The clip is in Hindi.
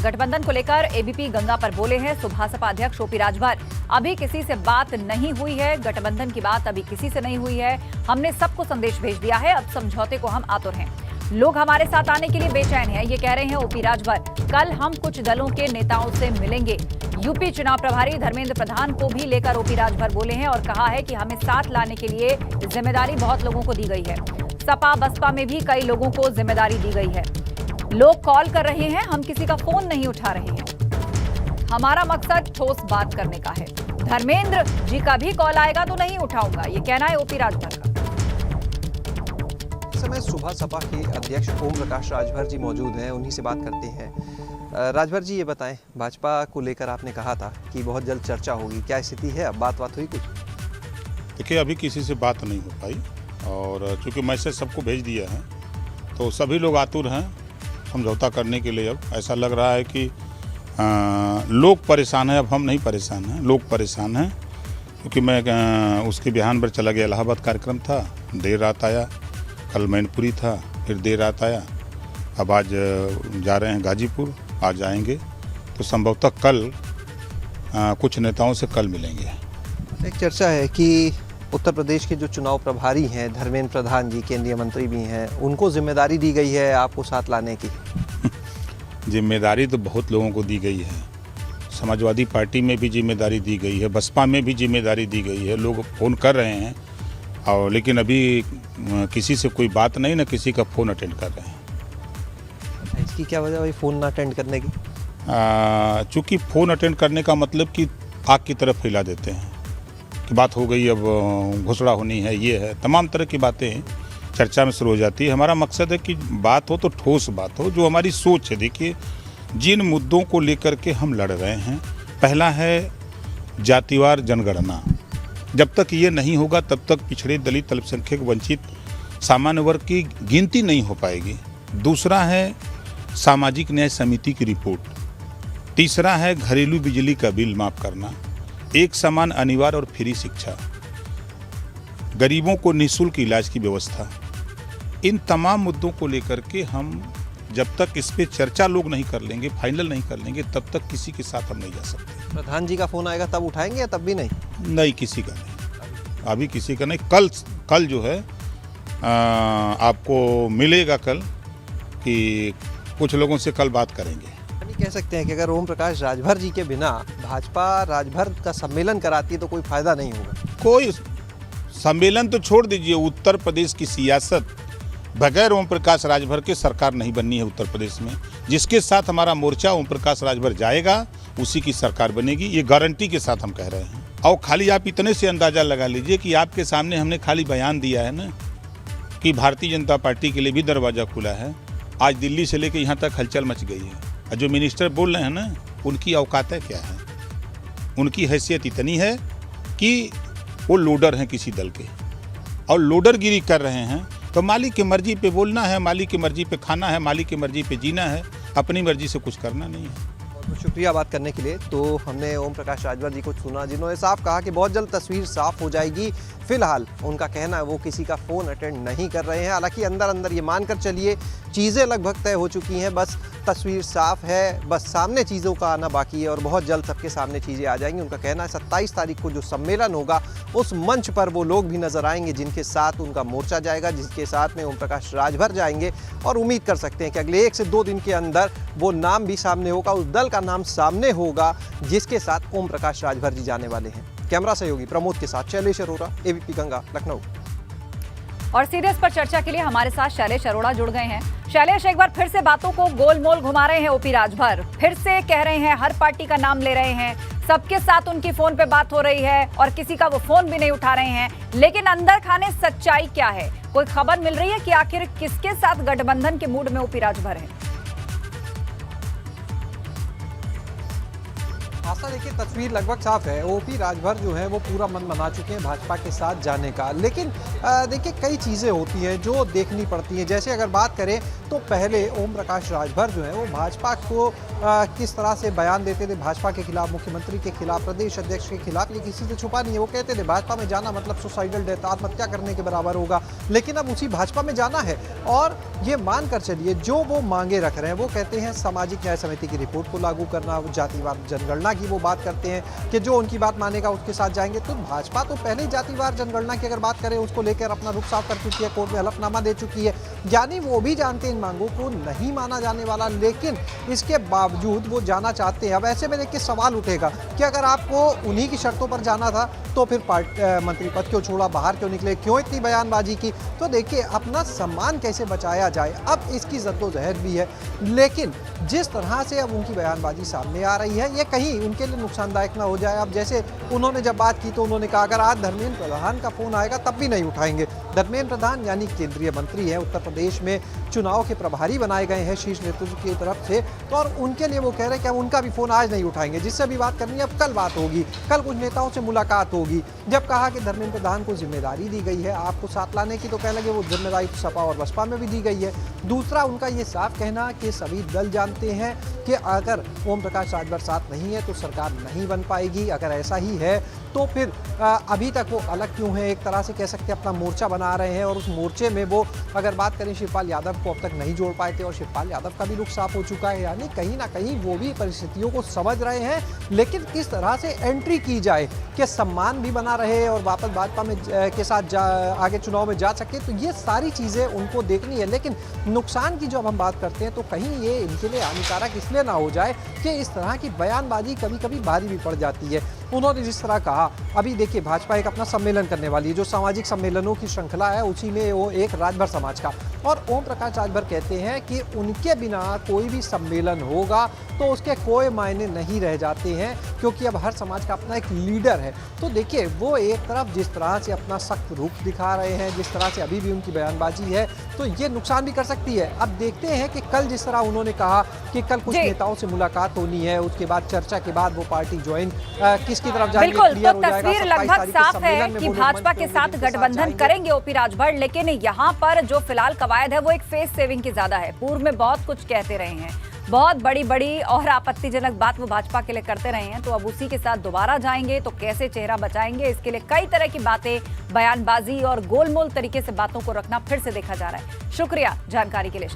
गठबंधन को लेकर एबीपी गंगा पर बोले हैं सुभासपा अध्यक्ष ओपी राजभर। अभी किसी से बात नहीं हुई है, गठबंधन की बात अभी किसी से नहीं हुई है। हमने सबको संदेश भेज दिया है, अब समझौते को हम आतुर हैं। लोग हमारे साथ आने के लिए बेचैन हैं, ये कह रहे हैं ओपी राजभर। कल हम कुछ दलों के नेताओं से मिलेंगे। यूपी चुनाव प्रभारी धर्मेंद्र प्रधान को भी लेकर ओपी राजभर बोले हैं और कहा है कि हमें साथ लाने के लिए जिम्मेदारी बहुत लोगों को दी गई है। सपा बसपा में भी कई लोगों को जिम्मेदारी दी गई है। लोग कॉल कर रहे हैं, हम किसी का फोन नहीं उठा रहे हैं। हमारा मकसद ठोस बात करने का है। धर्मेंद्र जी का भी कॉल आएगा तो नहीं उठाऊंगा, ये कहना है ओपी राजभर का। इस समय सुभासपा के अध्यक्ष ओम प्रकाश राजभर जी मौजूद हैं, उन्हीं से बात करते हैं। राजभर जी, ये बताएं, भाजपा को लेकर आपने कहा था कि बहुत जल्द चर्चा होगी, क्या स्थिति है? अब बात हुई कुछ? देखिए, अभी किसी से बात नहीं हो पाई और चूंकि मैसेज सबको भेज दिया है तो सभी लोग आतुर हैं समझौता करने के लिए। अब ऐसा लग रहा है कि लोग परेशान हैं, अब हम नहीं परेशान हैं, लोग परेशान हैं। क्योंकि मैं उसके बिहान पर चला गया, इलाहाबाद कार्यक्रम था, देर रात आया, कल मैनपुरी था, फिर देर रात आया, अब आज जा रहे हैं गाजीपुर, आज आएंगे तो संभवतः कल कुछ नेताओं से कल मिलेंगे। एक चर्चा है कि उत्तर प्रदेश के जो चुनाव प्रभारी हैं धर्मेंद्र प्रधान जी, केंद्रीय मंत्री भी हैं, उनको जिम्मेदारी दी गई है आपको साथ लाने की। जिम्मेदारी तो बहुत लोगों को दी गई है। समाजवादी पार्टी में भी जिम्मेदारी दी गई है, बसपा में भी जिम्मेदारी दी गई है। लोग फ़ोन कर रहे हैं और लेकिन अभी किसी से कोई बात नहीं, ना किसी का फ़ोन अटेंड कर रहे हैं। इसकी क्या वजह भाई फ़ोन ना अटेंड करने की? चूँकि फ़ोन अटेंड करने का मतलब कि आग की तरफ फैला देते हैं कि बात हो गई, अब घोषणा होनी है, ये है, तमाम तरह की बातें चर्चा में शुरू हो जाती है। हमारा मकसद है कि बात हो तो ठोस बात हो, जो हमारी सोच है। देखिए, जिन मुद्दों को लेकर के हम लड़ रहे हैं, पहला है जातिवार जनगणना। जब तक ये नहीं होगा तब तक पिछड़े, दलित, अल्पसंख्यक, वंचित, सामान्य वर्ग की गिनती नहीं हो पाएगी। दूसरा है सामाजिक न्याय समिति की रिपोर्ट। तीसरा है घरेलू बिजली का बिल माफ़ करना, एक समान अनिवार्य और फ्री शिक्षा, गरीबों को निःशुल्क इलाज की व्यवस्था। इन तमाम मुद्दों को लेकर के हम जब तक इस पे चर्चा लोग नहीं कर लेंगे, फाइनल नहीं कर लेंगे, तब तक किसी के साथ हम नहीं जा सकते। प्रधान जी का फोन आएगा तब उठाएंगे या तब भी नहीं? नहीं, किसी का नहीं, अभी किसी का नहीं। कल जो है आपको मिलेगा कल कि कुछ लोगों से कल बात करेंगे। कह सकते हैं कि अगर ओम प्रकाश राजभर जी के बिना भाजपा राजभर का सम्मेलन कराती है तो कोई फायदा नहीं होगा। कोई सम्मेलन तो छोड़ दीजिए, उत्तर प्रदेश की सियासत बगैर ओम प्रकाश राजभर के सरकार नहीं बननी है उत्तर प्रदेश में। जिसके साथ हमारा मोर्चा ओम प्रकाश राजभर जाएगा उसी की सरकार बनेगी, ये गारंटी के साथ हम कह रहे हैं। और खाली आप इतने से अंदाज़ा लगा लीजिए कि आपके सामने हमने खाली बयान दिया है ना कि भारतीय जनता पार्टी के लिए भी दरवाज़ा खुला है। आज दिल्ली से लेकर यहाँ तक हलचल मच गई है। जो मिनिस्टर बोल रहे हैं ना, उनकी औकात क्या है? उनकी हैसियत इतनी है कि वो लोडर हैं किसी दल के और लोडरगिरी कर रहे हैं। तो मालिक की मर्जी पे बोलना है, मालिक की मर्जी पे खाना है, मालिक की मर्जी पे जीना है, अपनी मर्जी से कुछ करना नहीं है। बहुत शुक्रिया बात करने के लिए। तो हमने ओम प्रकाश राजभर जी को सुना, जिन्होंने साफ कहा कि बहुत जल्द तस्वीर साफ हो जाएगी। फिलहाल उनका कहना है वो किसी का फ़ोन अटेंड नहीं कर रहे हैं। हालांकि अंदर अंदर ये मानकर चलिए चीज़ें लगभग तय हो चुकी हैं, बस तस्वीर साफ है, बस सामने चीज़ों का आना बाकी है और बहुत जल्द सबके सामने चीज़ें आ जाएंगी। उनका कहना है 27 तारीख को जो सम्मेलन होगा उस मंच पर वो लोग भी नजर आएंगे जिनके साथ उनका मोर्चा जाएगा, जिसके साथ में ओम प्रकाश राजभर जाएंगे। और उम्मीद कर सकते हैं कि अगले 1 से 2 दिन के अंदर वो नाम भी सामने होगा, उस दल का नाम सामने होगा जिसके साथ ओम प्रकाश राजभर जी जाने वाले हैं। कैमरा सहयोगी प्रमोद के साथ शैलेश अरोड़ा, एबीपी गंगा, लखनऊ। और सीधे इस पर चर्चा के लिए हमारे साथ शैलेश अरोड़ा जुड़ गए हैं। शैलेश, एक बार फिर से बातों को गोलमोल घुमा रहे हैं ओपी राजभर, फिर से कह रहे हैं, हर पार्टी का नाम ले रहे हैं, सबके साथ उनकी फोन पे बात हो रही है और किसी का वो फोन भी नहीं उठा रहे हैं। लेकिन अंदर खाने सच्चाई क्या है? कोई खबर मिल रही है कि आखिर किसके साथ गठबंधन के मूड में ओपी राजभर है? आशा, देखिए तस्वीर लगभग साफ है। ओपी राजभर जो है वो पूरा मन बना चुके हैं भाजपा के साथ जाने का। लेकिन देखिए कई चीज़ें होती हैं जो देखनी पड़ती हैं। जैसे अगर बात करें तो पहले ओम प्रकाश राजभर जो है वो भाजपा को किस तरह से बयान देते थे भाजपा के खिलाफ, मुख्यमंत्री के खिलाफ, प्रदेश अध्यक्ष के खिलाफ, ये किसी से छुपा नहीं है। वो कहते थे भाजपा में जाना मतलब सुसाइडल डेथ, आत्महत्या करने के बराबर होगा। लेकिन अब उसी भाजपा में जाना है और ये मान कर चलिए जो वो मांगे रख रहे हैं, वो कहते हैं सामाजिक न्याय समिति की रिपोर्ट को लागू करना, जातिवार जनगणना की वो बात करते हैं कि जो उनकी बात मानेगा उसके साथ जाएंगे। तो भाजपा तो पहले ही जातिवार जनगणना की अगर बात करें उसको लेकर अपना रुख साफ कर चुकी है, कोर्ट में हलफनामा दे चुकी है, यानी वो भी जानते हैं इन मांगों को नहीं माना जाने वाला, लेकिन इसके बावजूद वो जाना चाहते हैं। अब ऐसे में देखिए सवाल उठेगा कि अगर आपको उन्हीं की शर्तों पर जाना था तो फिर मंत्री पद क्यों छोड़ा, बाहर क्यों निकले, क्यों इतनी बयानबाजी की। तो देखिए अपना सम्मान कैसे बचाया जाए, अब इसकी जद्दोजहद भी है। लेकिन जिस तरह से अब उनकी बयानबाजी सामने आ रही है, ये कहीं उनके लिए नुकसानदायक ना हो जाए। अब जैसे उन्होंने जब बात की तो उन्होंने कहा अगर आज धर्मेंद्र प्रधान का फोन आएगा तब भी नहीं उठाएंगे। धर्मेंद्र प्रधान यानी केंद्रीय मंत्री है, उत्तर प्रदेश में चुनाव के प्रभारी बनाए गए हैं शीर्ष नेतृत्व की तरफ से, तो और उनके लिए वो कह रहे हैं कि अब उनका भी फोन आज नहीं उठाएंगे, जिससे भी बात करनी है अब कल बात होगी, कल कुछ नेताओं से मुलाकात होगी। जब कहा कि धर्मेंद्र प्रधान को जिम्मेदारी दी गई है आपको साथ लाने की, तो कह लगे वो जिम्मेदारी तो सपा और बसपा में भी दी गई है। दूसरा उनका ये साफ कहना कि सभी दल जानते हैं कि अगर ओम प्रकाश राजभर साथ नहीं है तो सरकार नहीं बन पाएगी। अगर ऐसा ही है तो फिर अभी तक वो अलग क्यों है, एक तरह से कह सकते हैं अपना मोर्चा बना रहे हैं, और उस मोर्चे में वो अगर बात करें शिवपाल यादव को अब तक नहीं जोड़ पाए थे, और शिवपाल यादव का भी रुख साफ हो चुका है, यानी कहीं ना कहीं वो भी परिस्थितियों को समझ रहे हैं। लेकिन किस तरह से एंट्री की जाए कि सम्मान भी बना रहे और वापस भाजपा में के साथ आगे चुनाव में जा सके, तो ये सारी चीज़ें उनको देखनी है। लेकिन नुकसान की जब हम बात करते हैं तो कहीं ये इनके लिए हानिकारक इसलिए ना हो जाए कि इस तरह की बयानबाजी कभी कभी भारी भी पड़ जाती है। उन्होंने जिस तरह कहा, अभी देखिए भाजपा एक अपना सम्मेलन करने वाली है, जो सामाजिक सम्मेलनों की श्रृंखला है उसी में वो एक राजभर समाज का, और ओम प्रकाश राजभर कहते हैं कि उनके बिना कोई भी सम्मेलन होगा तो उसके कोई मायने नहीं रह जाते हैं, क्योंकि अब हर समाज का अपना एक लीडर है। तो देखिए वो एक तरफ जिस तरह से अपना सख्त रुख दिखा रहे हैं, जिस तरह से अभी भी उनकी बयानबाजी है, तो ये नुकसान भी कर सकती है। अब देखते हैं कि कल जिस तरह उन्होंने कहा कि कल कुछ नेताओं से मुलाकात होनी है, उसके बाद चर्चा के बाद वो पार्टी ज्वाइन किसकी तरफ जाएंगे, बिल्कुल, क्लियर तो हो जाएगा। तस्वीर लगभग साफ है कि भाजपा के साथ गठबंधन करेंगे ओपी राजभर, लेकिन यहाँ पर जो फिलहाल कवायद है वो एक फेस सेविंग की ज्यादा है। पूर्व में बहुत कुछ कहते रहे हैं, बहुत बड़ी बड़ी और आपत्तिजनक बात वो भाजपा के लिए करते रहे हैं, तो अब उसी के साथ दोबारा जाएंगे तो कैसे चेहरा बचाएंगे, इसके लिए कई तरह की बातें, बयानबाजी और गोलमोल तरीके से बातों को रखना फिर से देखा जा रहा है। शुक्रिया जानकारी के लिए।